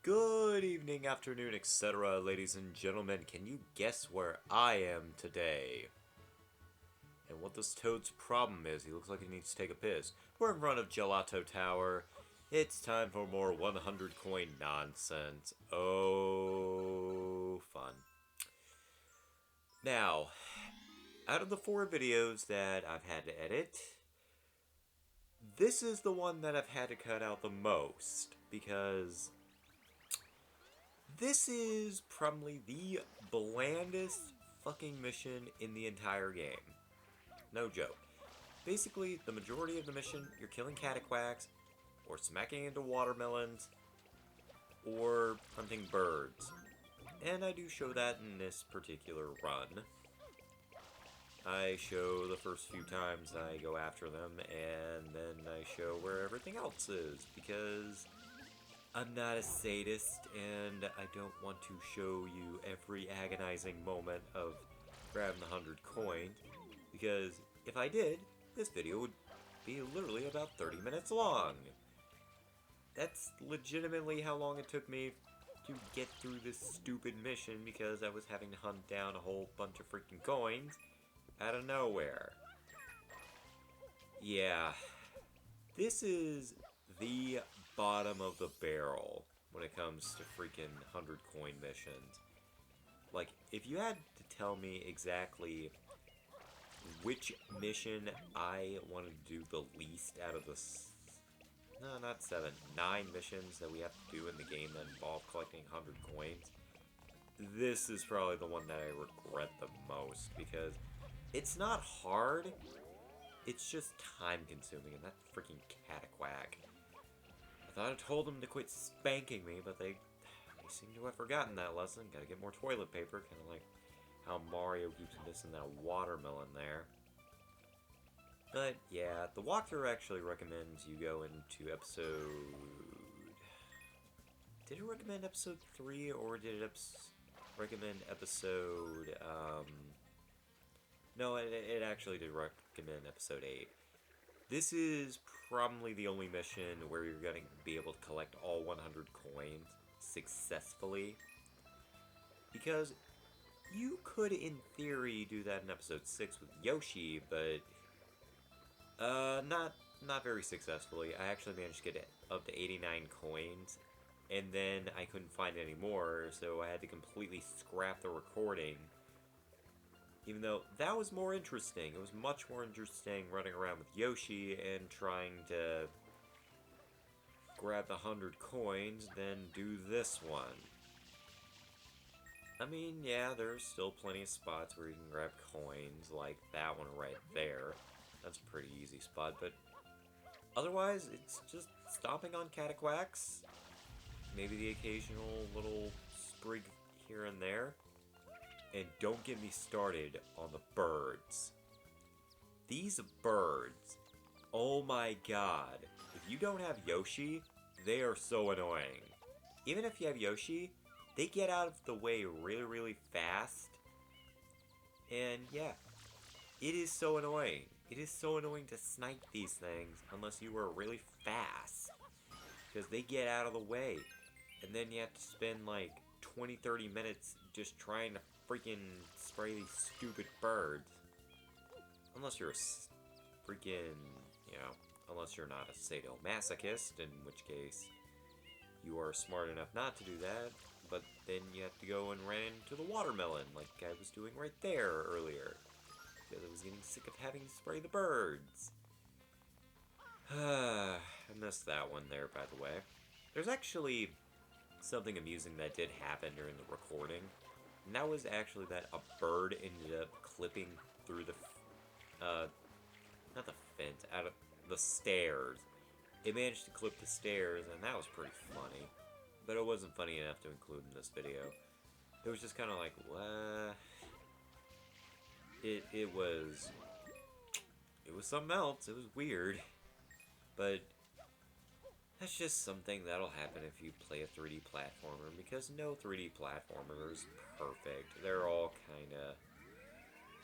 Good evening, afternoon, etc., ladies and gentlemen. Can you guess where I am today? And what this toad's problem is? He looks like he needs to take a piss. We're in front of Gelato Tower. It's time for more 100 coin nonsense. Oh, fun. Now, out of the 4 videos that I've had to edit, this is the one that I've had to cut out the most because this is probably the blandest fucking mission in the entire game. No joke. Basically, the majority of the mission, you're killing Cataquacks, or smacking into watermelons, or hunting birds. And I do show that in this particular run. I show the first few times I go after them, and then I show where everything else is, because I'm not a sadist, and I don't want to show you every agonizing moment of grabbing the 100 coins, because if I did, this video would be literally about 30 minutes long. That's legitimately how long it took me to get through this stupid mission, because I was having to hunt down a whole bunch of freaking coins out of nowhere. Yeah, this is the bottom of the barrel when it comes to freaking 100 coin missions. Like, if you had to tell me exactly which mission I wanted to do the least out of the no, not 7, 9 missions that we have to do in the game that involve collecting 100 coins, this is probably the one that I regret the most, because it's not hard, it's just time consuming, and that freaking Cataquack. I thought I told them to quit spanking me, but they seem to have forgotten that lesson. Gotta get more toilet paper, kind of like how Mario keeps missing that watermelon there. But yeah, the walkthrough actually recommends you go into episode... Did it recommend episode 3, or did it recommend episode... No, it actually did recommend episode 8. This is probably the only mission where you're going to be able to collect all 100 coins successfully. Because you could, in theory, do that in episode 6 with Yoshi, but not very successfully. I actually managed to get up to 89 coins, and then I couldn't find any more, so I had to completely scrap the recording. Even though that was more interesting. It was much more interesting running around with Yoshi and trying to grab the 100 coins than do this one. I mean, yeah, there's still plenty of spots where you can grab coins, like that one right there. That's a pretty easy spot, but otherwise, it's just stomping on Cataquacks. Maybe the occasional little sprig here and there. And don't get me started on the birds. These birds, oh my god. If you don't have Yoshi, they are so annoying. Even if you have Yoshi, they get out of the way really, really fast. And yeah, it is so annoying. It is so annoying to snipe these things unless you are really fast. Because they get out of the way. And then you have to spend like 20-30 minutes just trying to freaking spray these stupid birds. Unless you're a freaking, unless you're not a sadomasochist, in which case you are smart enough not to do that, but then you have to go and run into the watermelon like I was doing right there earlier. Because I was getting sick of having to spray the birds. I missed that one there, by the way. There's actually something amusing that did happen during the recording. And that was actually that a bird ended up clipping through the, not the fence, out of the stairs. It managed to clip the stairs, and that was pretty funny. But it wasn't funny enough to include in this video. It was just kind of like, what? It was something else. It was weird. But that's just something that'll happen if you play a 3D platformer, because no 3D platformer is perfect. They're all kinda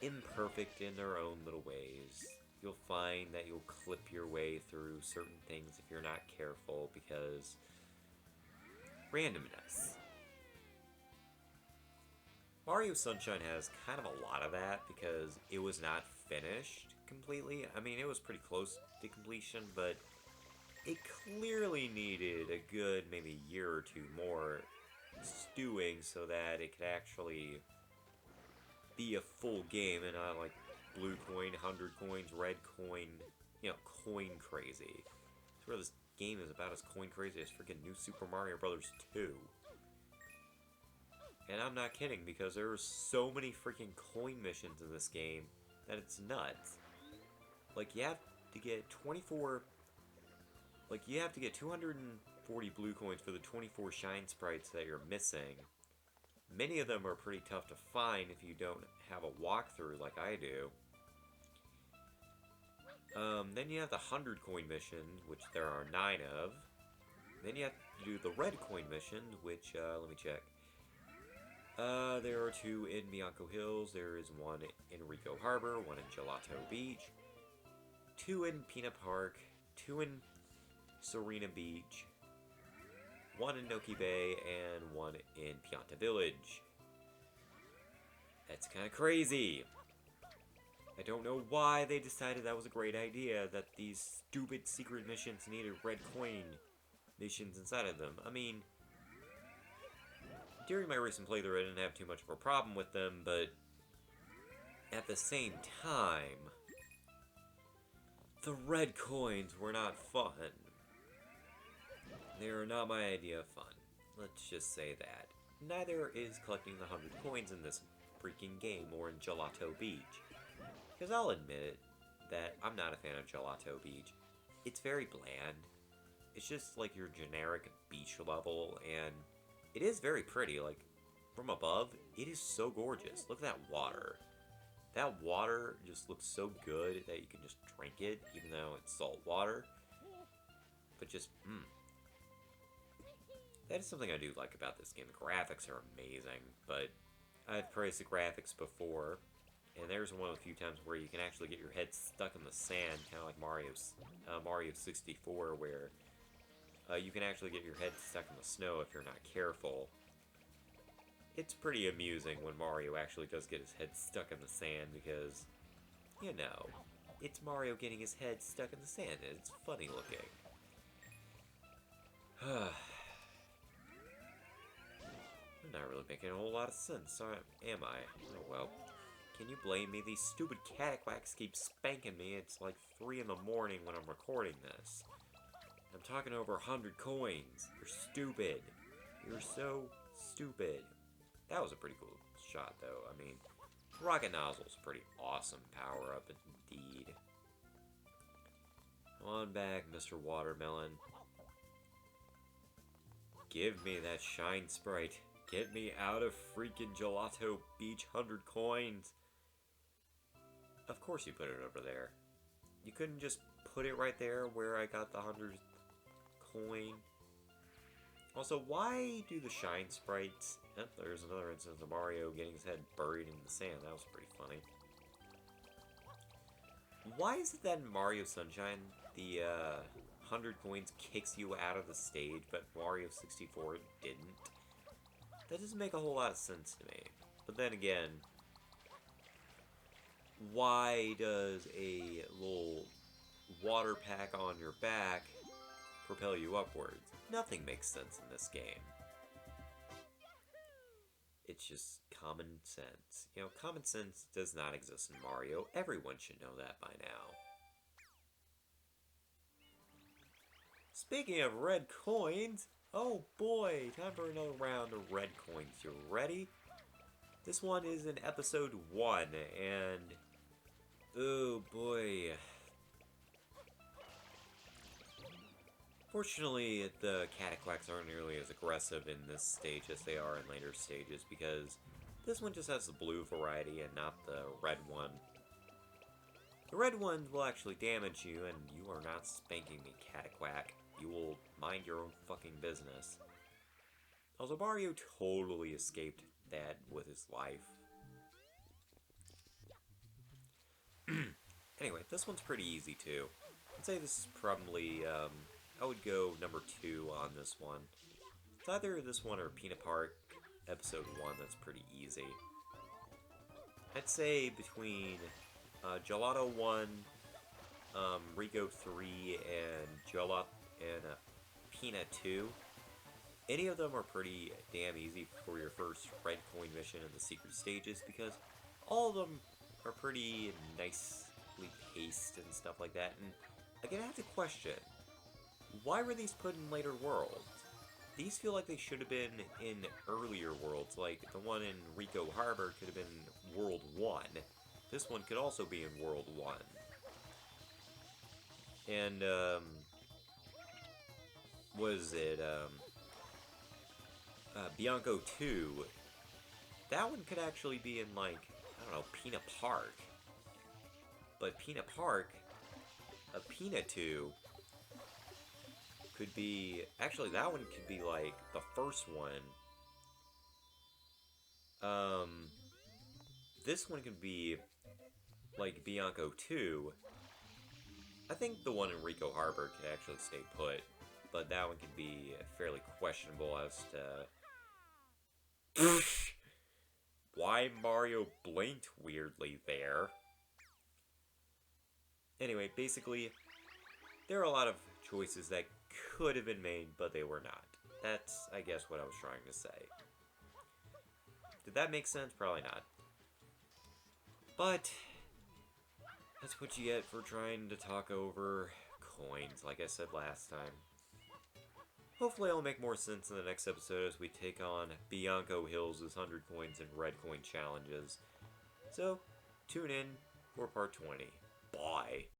imperfect in their own little ways. You'll find that you'll clip your way through certain things if you're not careful, because randomness. Mario Sunshine has kind of a lot of that because it was not finished completely. I mean, it was pretty close to completion, but it clearly needed a good maybe year or two more stewing so that it could actually be a full game and not like blue coin, 100 coins, red coin, you know, coin crazy. That's where this game is about as coin crazy as freaking New Super Mario Bros. 2. And I'm not kidding, because there are so many freaking coin missions in this game that it's nuts. Like, you have to get 24... Like, you have to get 240 blue coins for the 24 shine sprites that you're missing. Many of them are pretty tough to find if you don't have a walkthrough like I do. Then you have the 100 coin mission, which there are 9 of. Then you have to do the red coin mission, which, let me check. There are 2 in Bianco Hills, there is 1 in Rico Harbor, 1 in Gelato Beach, 2 in Peanut Park, 2 in Serena Beach, 1 in Noki Bay, and 1 in Pianta Village. That's kind of crazy. I don't know why they decided that was a great idea, that these stupid secret missions needed red coin missions inside of them. I mean, during my recent playthrough I didn't have too much of a problem with them, but at the same time, the red coins were not fun. They are not my idea of fun. Let's just say that. Neither is collecting the 100 coins in this freaking game or in Gelato Beach. Because I'll admit it, that I'm not a fan of Gelato Beach. It's very bland. It's just like your generic beach level, and it is very pretty. Like, from above, it is so gorgeous. Look at that water. That water just looks so good that you can just drink it, even though it's salt water. But just, That is something I do like about this game. The graphics are amazing, but I've praised the graphics before, and there's one of the few times where you can actually get your head stuck in the sand, kind of like Mario 64, where you can actually get your head stuck in the snow if you're not careful. It's pretty amusing when Mario actually does get his head stuck in the sand, because, you know, it's Mario getting his head stuck in the sand, and it's funny looking. I'm not really making a whole lot of sense, am I? Oh well. Can you blame me? These stupid Cataquacks keep spanking me. It's like 3 in the morning when I'm recording this. I'm talking over 100 coins. You're stupid. You're so stupid. That was a pretty cool shot, though. I mean, Rocket Nozzle's a pretty awesome power-up indeed. Come on back, Mr. Watermelon. Give me that shine sprite. Get me out of freaking Gelato Beach 100 coins. Of course you put it over there. You couldn't just put it right there where I got the 100th coin. Also, why do the shine sprites... Oh, there's another instance of Mario getting his head buried in the sand. That was pretty funny. Why is it that in Mario Sunshine, the 100 coins kicks you out of the stage, but Mario 64 didn't? That doesn't make a whole lot of sense to me. But then again, why does a little water pack on your back propel you upwards? Nothing makes sense in this game. It's just common sense. You know, common sense does not exist in Mario. Everyone should know that by now. Speaking of red coins, oh boy, time for another round of red coins. You ready? This one is in episode 1, and oh boy. Fortunately, the Cataquacks aren't nearly as aggressive in this stage as they are in later stages, because this one just has the blue variety and not the red one. The red ones will actually damage you, and you are not spanking me, Cataquack. You will mind your own fucking business. Also, Mario totally escaped that with his life. Anyway, this one's pretty easy too. I'd say this is probably, I would go number 2 on this one. It's either this one or Peanut Park Episode 1 that's pretty easy. I'd say between Gelato 1, Rico 3, and Gelato and Peanut 2. Any of them are pretty damn easy for your first red coin mission in the secret stages because all of them are pretty nicely paced and stuff like that. And again, I have to question, why were these put in later worlds? These feel like they should have been in earlier worlds, like the one in Rico Harbor could have been World 1. This one could also be in World 1. And, was it, Bianco 2, that one could actually be in, like, I don't know, Peanut Park. But Peanut Park, a Peanut 2, could be, actually that one could be, like, the first one. This one could be, like, Bianco 2. I think the one in Rico Harbor could actually stay put, but that one could be fairly questionable as to why Mario blinked weirdly there. Anyway, basically, there are a lot of choices that could have been made, but they were not. That's, I guess, what I was trying to say. Did that make sense? Probably not. But that's what you get for trying to talk over coins, like I said last time. Hopefully I'll make more sense in the next episode as we take on Bianco Hills' 100 coins and red coin challenges. So, tune in for part 20. Bye!